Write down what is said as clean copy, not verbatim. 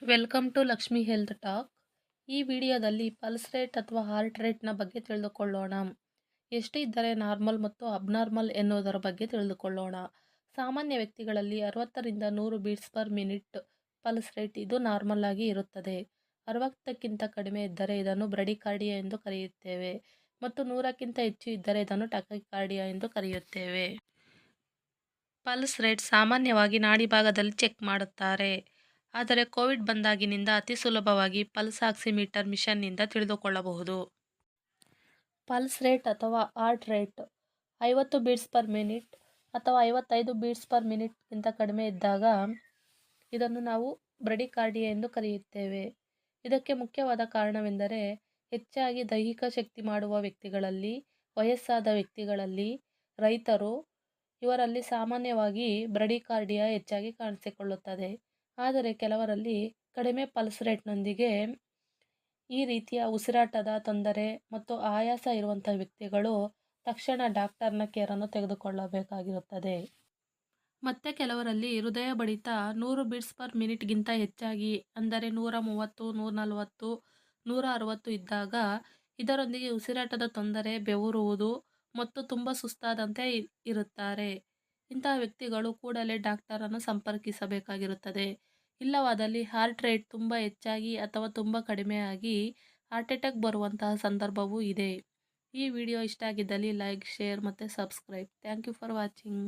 Welcome to Lakshmi health talk. ಈ ವಿಡಿಯೋದಲ್ಲಿ pulse rate ಅಥವಾ ಹಾರ್ಟ್ ರೇಟ್ನ ಬಗ್ಗೆ ತಿಳಿದುಕೊಳ್ಳೋಣ. ಎಷ್ಟು ಇದ್ದರೆ ನಾರ್ಮಲ್ ಮತ್ತು ಅಬ್ನಾರ್ಮಲ್ ಎನ್ನುವುದರ ಬಗ್ಗೆ ತಿಳಿದುಕೊಳ್ಳೋಣ. ಸಾಮಾನ್ಯ ವ್ಯಕ್ತಿಗಳಲ್ಲಿ 60ರಿಂದ 100 beats per minute pulse rate ಇದು ನಾರ್ಮಲ್ ಆಗಿ ಇರುತ್ತದೆ. 60ಕ್ಕಿಂತ ಕಡಿಮೆ ಇದ್ದರೆ ಇದನ್ನು ಬ್ರಡಿಕಾರ್ಡಿಯಾ ಎಂದು ಕರೆಯುತ್ತೇವೆ ಮತ್ತು 100ಕ್ಕಿಂತ ಹೆಚ್ಚು ಇದ್ದರೆ ಇದನ್ನು ಟಕಿಕಾರ್ಡಿಯಾ ಎಂದು ಕರೆಯುತ್ತೇವೆ. ಪಲ್ಸ್ ರೇಟ್ ಸಾಮಾನ್ಯವಾಗಿ ನಾಡಿ ಭಾಗದಲ್ಲಿ ಚೆಕ್ ಮಾಡುತ್ತಾರೆ. ಆದರೆ ಕೋವಿಡ್ ಬಂದಾಗಿನಿಂದ ಅತಿ ಸುಲಭವಾಗಿ ಪಲ್ಸ್ ಆಕ್ಸಿಮೀಟರ್ ಮಿಷನ್ನಿಂದ ತಿಳಿದುಕೊಳ್ಳಬಹುದು. ಪಲ್ಸ್ ರೇಟ್ ಅಥವಾ heart rate 50 beats per minute ಅಥವಾ 55 ಬೀಟ್ಸ್ ಪರ್ ಮಿನಿಟ್ಗಿಂತ ಕಡಿಮೆ ಇದ್ದಾಗ ಇದನ್ನು ನಾವು ಬ್ರಡಿಕಾರ್ಡಿಯಾ ಎಂದು ಕರೆಯುತ್ತೇವೆ. ಇದಕ್ಕೆ ಮುಖ್ಯವಾದ ಕಾರಣವೆಂದರೆ ಹೆಚ್ಚಾಗಿ ದೈಹಿಕ ಶಕ್ತಿ ಮಾಡುವ ವ್ಯಕ್ತಿಗಳಲ್ಲಿ, ವಯಸ್ಸಾದ ವ್ಯಕ್ತಿಗಳಲ್ಲಿ, ರೈತರು ಇವರಲ್ಲಿ ಸಾಮಾನ್ಯವಾಗಿ ಬ್ರಡಿಕಾರ್ಡಿಯಾ ಹೆಚ್ಚಾಗಿ ಕಾಣಿಸಿಕೊಳ್ಳುತ್ತದೆ. ಆದರೆ ಕೆಲವರಲ್ಲಿ ಕಡಿಮೆ ಪಲ್ಸ್ ರೇಟ್ನೊಂದಿಗೆ ಈ ರೀತಿಯ ಉಸಿರಾಟದ ತೊಂದರೆ ಮತ್ತು ಆಯಾಸ ಇರುವಂಥ ವ್ಯಕ್ತಿಗಳು ತಕ್ಷಣ ಡಾಕ್ಟರ್ನ ಕೇರನ್ನು ತೆಗೆದುಕೊಳ್ಳಬೇಕಾಗಿರುತ್ತದೆ. ಮತ್ತು ಕೆಲವರಲ್ಲಿ ಹೃದಯ ಬಡಿತ 100 ಬೀಟ್ಸ್ ಪರ್ ಮಿನಿಟ್ಗಿಂತ ಹೆಚ್ಚಾಗಿ ಅಂದರೆ 130, 140, 160 ಇದ್ದಾಗ ಇದರೊಂದಿಗೆ ಉಸಿರಾಟದ ತೊಂದರೆ, ಬೆವರುವುದು ಮತ್ತು ತುಂಬ ಸುಸ್ತಾದಂತೆ ಇರುತ್ತಾರೆ. ಇಂತಹ ವ್ಯಕ್ತಿಗಳು ಕೂಡಲೇ ಡಾಕ್ಟರನ್ನು ಸಂಪರ್ಕಿಸಬೇಕಾಗಿರುತ್ತದೆ. ಇಲ್ಲವಾದಲ್ಲಿ ಹಾರ್ಟ್ ರೇಟ್ ತುಂಬ ಹೆಚ್ಚಾಗಿ ಅಥವಾ ತುಂಬ ಕಡಿಮೆಯಾಗಿ ಹಾರ್ಟ್ ಅಟ್ಯಾಕ್ ಬರುವಂತಹ ಸಂದರ್ಭವೂ ಇದೆ. ಈ ವಿಡಿಯೋ ಇಷ್ಟ ಆಗಿದ್ದಲ್ಲಿ ಲೈಕ್, ಶೇರ್ ಮತ್ತು subscribe. Thank you for watching.